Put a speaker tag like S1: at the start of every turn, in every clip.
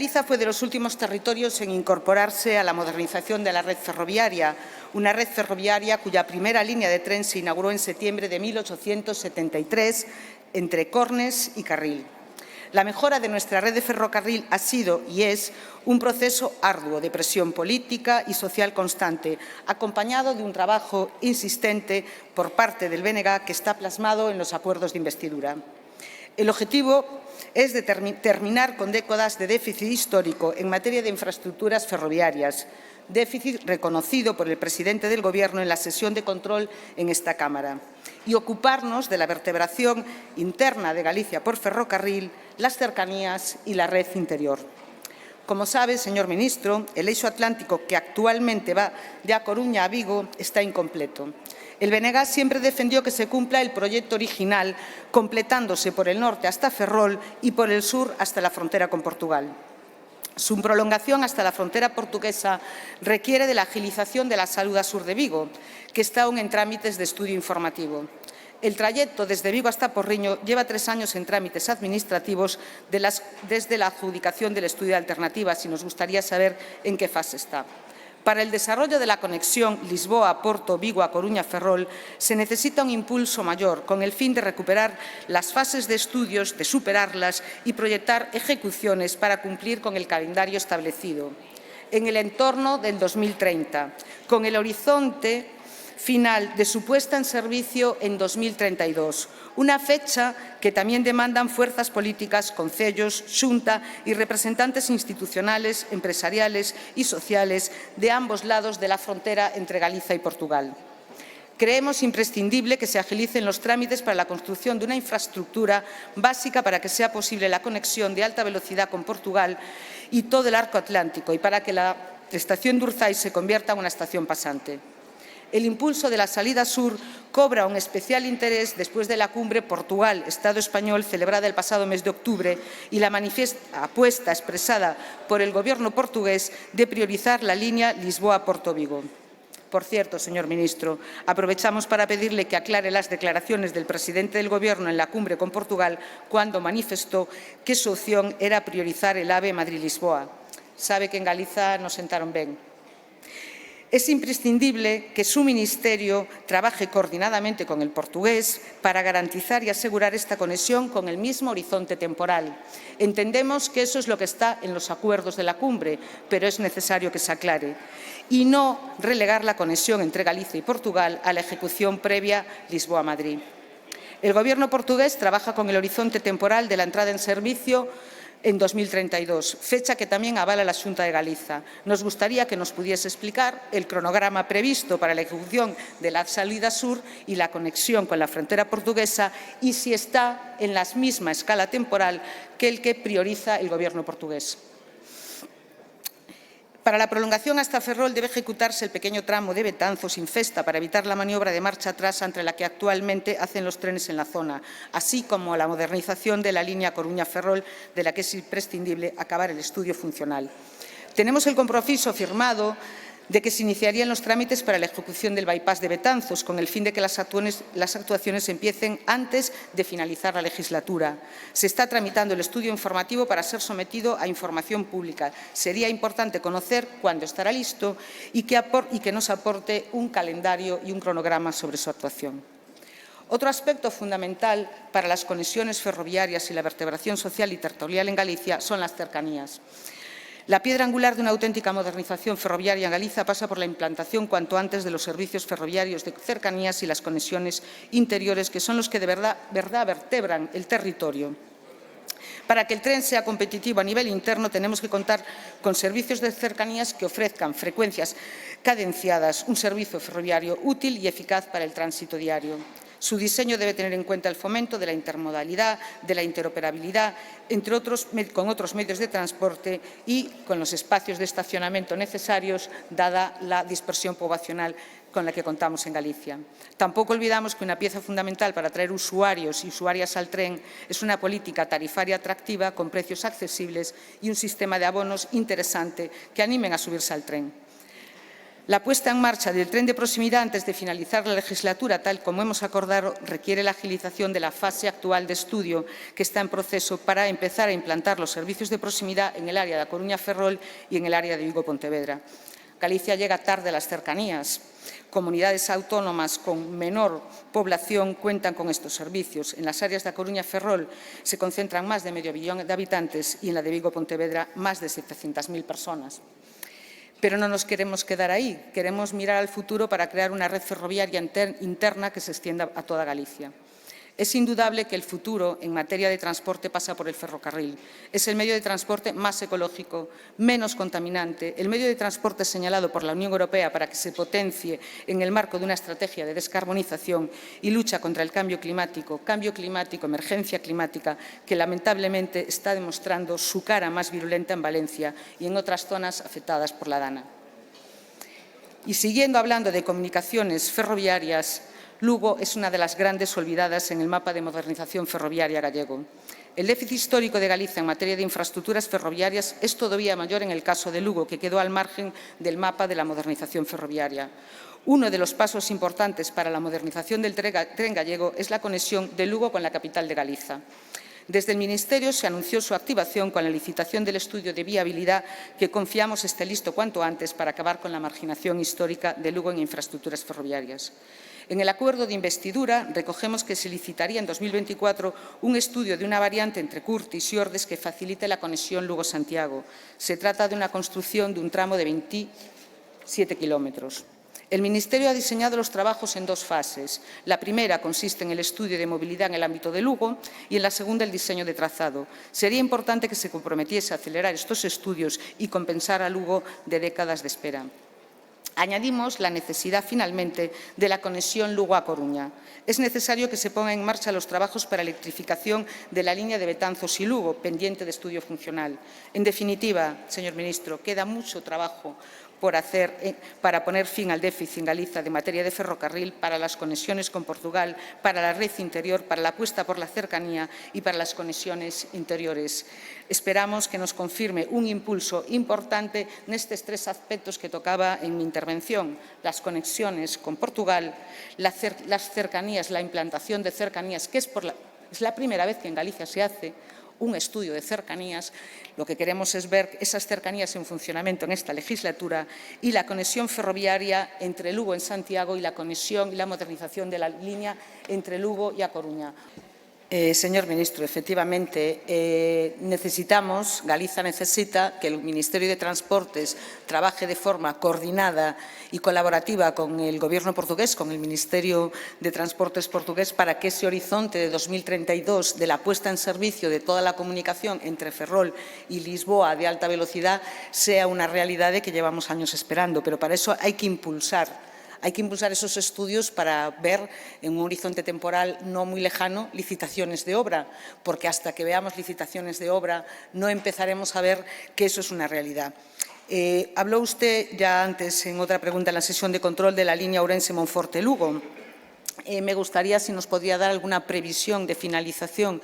S1: Galiza fue de los últimos territorios en incorporarse a la modernización de la red ferroviaria, una red ferroviaria cuya primera línea de tren se inauguró en septiembre de 1873 entre Cornes y Carril. La mejora de nuestra red de ferrocarril ha sido y es un proceso arduo de presión política y social constante, acompañado de un trabajo insistente por parte del BNG que está plasmado en los acuerdos de investidura. El objetivo es terminar con décadas de déficit histórico en materia de infraestructuras ferroviarias, déficit reconocido por el presidente del Gobierno en la sesión de control en esta Cámara, y ocuparnos de la vertebración interna de Galicia por ferrocarril, las cercanías y la red interior. Como sabe, señor ministro, el eixo atlántico que actualmente va de A Coruña a Vigo está incompleto. El BNG siempre defendió que se cumpla el proyecto original, completándose por el norte hasta Ferrol y por el sur hasta la frontera con Portugal. Su prolongación hasta la frontera portuguesa requiere de la agilización de la Saluda Sur de Vigo, que está aún en trámites de estudio informativo. El trayecto desde Vigo hasta Porriño lleva 3 años en trámites administrativos desde la adjudicación del estudio de alternativas y nos gustaría saber en qué fase está. Para el desarrollo de la conexión Lisboa-Porto, Vigo, Coruña, Ferrol, se necesita un impulso mayor con el fin de recuperar las fases de estudios, de superarlas y proyectar ejecuciones para cumplir con el calendario establecido en el entorno del 2030, con el horizonte final de su puesta en servicio en 2032, una fecha que también demandan fuerzas políticas, concellos, Xunta y representantes institucionales, empresariales y sociales de ambos lados de la frontera entre Galicia y Portugal. Creemos imprescindible que se agilicen los trámites para la construcción de una infraestructura básica para que sea posible la conexión de alta velocidad con Portugal y todo el arco atlántico y para que la estación de Urzais se convierta en una estación pasante. El impulso de la salida sur cobra un especial interés después de la cumbre Portugal-Estado español celebrada el pasado mes de octubre y la manifiesta apuesta expresada por el Gobierno portugués de priorizar la línea Lisboa-Porto Vigo. Por cierto, señor ministro, aprovechamos para pedirle que aclare las declaraciones del presidente del Gobierno en la cumbre con Portugal cuando manifestó que su opción era priorizar el AVE Madrid-Lisboa. Sabe que en Galiza nos sentaron ben. Es imprescindible que su ministerio trabaje coordinadamente con el portugués para garantizar y asegurar esta conexión con el mismo horizonte temporal. Entendemos que eso es lo que está en los acuerdos de la cumbre, pero es necesario que se aclare y no relegar la conexión entre Galicia y Portugal a la ejecución previa Lisboa-Madrid. El Gobierno portugués trabaja con el horizonte temporal de la entrada en servicio en 2032, fecha que también avala la Xunta de Galiza. Nos gustaría que nos pudiese explicar el cronograma previsto para la ejecución de la salida sur y la conexión con la frontera portuguesa y si está en la misma escala temporal que el que prioriza el Gobierno portugués. Para la prolongación hasta Ferrol debe ejecutarse el pequeño tramo de Betanzos sin Festa para evitar la maniobra de marcha atrás entre la que actualmente hacen los trenes en la zona, así como la modernización de la línea Coruña-Ferrol, de la que es imprescindible acabar el estudio funcional. Tenemos el compromiso firmado de que se iniciarían los trámites para la ejecución del bypass de Betanzos, con el fin de que las actuaciones empiecen antes de finalizar la legislatura. Se está tramitando el estudio informativo para ser sometido a información pública. Sería importante conocer cuándo estará listo y que nos aporte un calendario y un cronograma sobre su actuación. Otro aspecto fundamental para las conexiones ferroviarias y la vertebración social y territorial en Galicia son las cercanías. La piedra angular de una auténtica modernización ferroviaria en Galicia pasa por la implantación cuanto antes de los servicios ferroviarios de cercanías y las conexiones interiores, que son los que de verdad vertebran el territorio. Para que el tren sea competitivo a nivel interno tenemos que contar con servicios de cercanías que ofrezcan frecuencias cadenciadas, un servicio ferroviario útil y eficaz para el tránsito diario. Su diseño debe tener en cuenta el fomento de la intermodalidad, de la interoperabilidad, con otros medios de transporte y con los espacios de estacionamiento necesarios, dada la dispersión poblacional con la que contamos en Galicia. Tampoco olvidamos que una pieza fundamental para atraer usuarios y usuarias al tren es una política tarifaria atractiva con precios accesibles y un sistema de abonos interesante que animen a subirse al tren. La puesta en marcha del tren de proximidad antes de finalizar la legislatura, tal como hemos acordado, requiere la agilización de la fase actual de estudio que está en proceso para empezar a implantar los servicios de proximidad en el área de A Coruña Ferrol y en el área de Vigo-Pontevedra. Galicia llega tarde a las cercanías. Comunidades autónomas con menor población cuentan con estos servicios. En las áreas de A Coruña Ferrol se concentran más de medio billón de habitantes y en la de Vigo-Pontevedra más de 700.000 personas. Pero no nos queremos quedar ahí. Queremos mirar al futuro para crear una red ferroviaria interna que se extienda a toda Galicia. Es indudable que el futuro en materia de transporte pasa por el ferrocarril. Es el medio de transporte más ecológico, menos contaminante, el medio de transporte señalado por la Unión Europea para que se potencie en el marco de una estrategia de descarbonización y lucha contra el cambio climático, emergencia climática, que lamentablemente está demostrando su cara más virulenta en Valencia y en otras zonas afectadas por la Dana. Y siguiendo hablando de comunicaciones ferroviarias, Lugo es una de las grandes olvidadas en el mapa de modernización ferroviaria gallego. El déficit histórico de Galicia en materia de infraestructuras ferroviarias es todavía mayor en el caso de Lugo, que quedó al margen del mapa de la modernización ferroviaria. Uno de los pasos importantes para la modernización del tren gallego es la conexión de Lugo con la capital de Galiza. Desde el Ministerio se anunció su activación con la licitación del estudio de viabilidad que confiamos esté listo cuanto antes para acabar con la marginación histórica de Lugo en infraestructuras ferroviarias. En el acuerdo de investidura recogemos que se licitaría en 2024 un estudio de una variante entre Curtis y Ordes que facilite la conexión Lugo-Santiago. Se trata de una construcción de un tramo de 27 kilómetros. El Ministerio ha diseñado los trabajos en dos fases. La primera consiste en el estudio de movilidad en el ámbito de Lugo y en la segunda el diseño de trazado. Sería importante que se comprometiese a acelerar estos estudios y compensar a Lugo de décadas de espera. Añadimos la necesidad, finalmente, de la conexión Lugo-A Coruña. Es necesario que se pongan en marcha los trabajos para electrificación de la línea de Betanzos y Lugo, pendiente de estudio funcional. En definitiva, señor ministro, queda mucho trabajo por hacer para poner fin al déficit en Galicia de materia de ferrocarril, para las conexiones con Portugal, para la red interior, para la apuesta por la cercanía y para las conexiones interiores. Esperamos que nos confirme un impulso importante nestes tres aspectos que tocaba en mi intervención: las conexiones con Portugal, las cercanías, la implantación de cercanías, que es la primera vez que en Galicia se hace un estudio de cercanías. Lo que queremos es ver esas cercanías en funcionamiento en esta legislatura, y la conexión ferroviaria entre Lugo y Santiago y la conexión y la modernización de la línea entre Lugo y A Coruña. Señor ministro, efectivamente, Galicia necesita que el Ministerio de Transportes trabaje de forma coordinada y colaborativa con el Gobierno portugués, con el Ministerio de Transportes portugués, para que ese horizonte de 2032 de la puesta en servicio de toda la comunicación entre Ferrol y Lisboa de alta velocidad sea una realidad que llevamos años esperando. Pero para eso hay que impulsar esos estudios para ver en un horizonte temporal no muy lejano licitaciones de obra, porque hasta que veamos licitaciones de obra no empezaremos a ver que eso es una realidad. Habló usted ya antes en otra pregunta en la sesión de control de la línea Ourense-Monforte-Lugo. Me gustaría si nos podría dar alguna previsión de finalización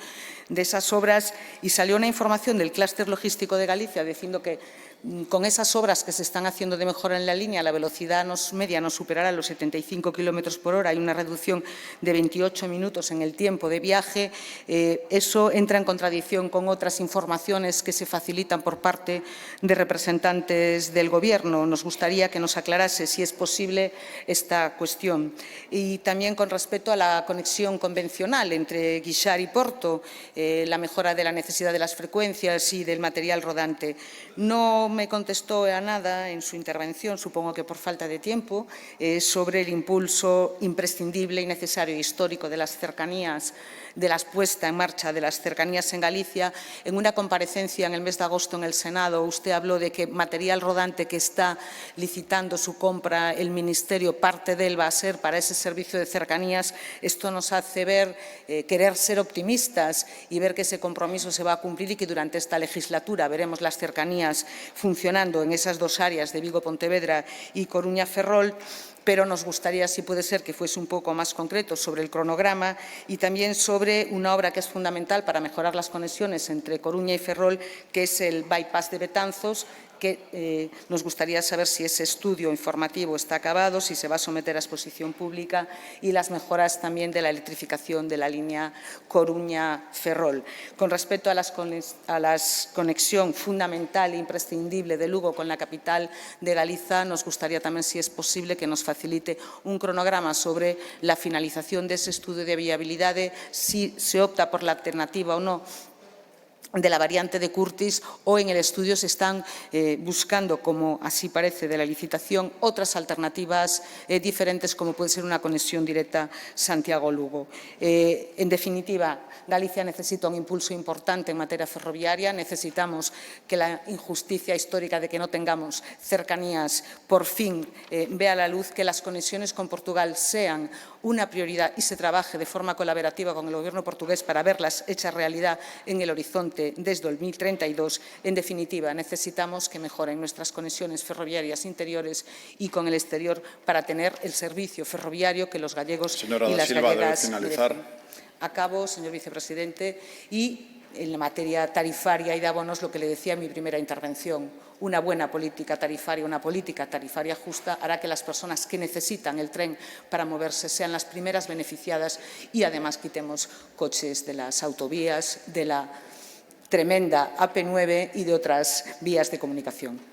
S1: de esas obras, y salió una información del clúster logístico de Galicia diciendo que con esas obras que se están haciendo de mejora en la línea, la velocidad media no superará los 75 kilómetros por hora. Hay una reducción de 28 minutos en el tiempo de viaje. Eso entra en contradicción con otras informaciones que se facilitan por parte de representantes del Gobierno. Nos gustaría que nos aclarase si es posible esta cuestión. Y también con respecto a la conexión convencional entre Guixar y Porto, la mejora de la necesidad de las frecuencias y del material rodante. No me contestó a nada en su intervención, supongo que por falta de tiempo, sobre el impulso imprescindible y necesario e histórico de las cercanías, de la puesta en marcha de las cercanías en Galicia. En una comparecencia en el mes de agosto en el Senado, usted habló de que material rodante que está licitando su compra el Ministerio, parte de él va a ser para ese servicio de cercanías. Esto nos hace ver, querer ser optimistas y ver que ese compromiso se va a cumplir y que durante esta legislatura veremos las cercanías funcionando en esas dos áreas de Vigo-Pontevedra y Coruña-Ferrol. Pero nos gustaría, si puede ser, que fuese un poco más concreto sobre el cronograma y también sobre una obra que es fundamental para mejorar las conexiones entre Coruña y Ferrol, que es el bypass de Betanzos, que nos gustaría saber si ese estudio informativo está acabado, si se va a someter a exposición pública, y las mejoras también de la electrificación de la línea Coruña-Ferrol. Con respecto a la conexión fundamental e imprescindible de Lugo con la capital de Galiza, nos gustaría también, si es posible, que nos facilite un cronograma sobre la finalización de ese estudio de viabilidad, si se opta por la alternativa o no de la variante de Curtis, o en el estudio se están buscando, como así parece de la licitación, otras alternativas diferentes, como puede ser una conexión directa Santiago-Lugo. En definitiva, Galicia necesita un impulso importante en materia ferroviaria. Necesitamos que la injusticia histórica de que no tengamos cercanías por fin vea la luz, que las conexiones con Portugal sean una prioridad y se trabaje de forma colaborativa con el Gobierno portugués para verlas hechas realidad en el horizonte desde 2032. En definitiva, necesitamos que mejoren nuestras conexiones ferroviarias interiores y con el exterior para tener el servicio ferroviario que los gallegos y las gallegas merecen. Acabo, señor vicepresidente, y en la materia tarifaria y de abonos, lo que le decía en mi primera intervención, una buena política tarifaria, una política tarifaria justa, hará que las personas que necesitan el tren para moverse sean las primeras beneficiadas y, además, quitemos coches de las autovías, de la tremenda AP9 y de otras vías de comunicación.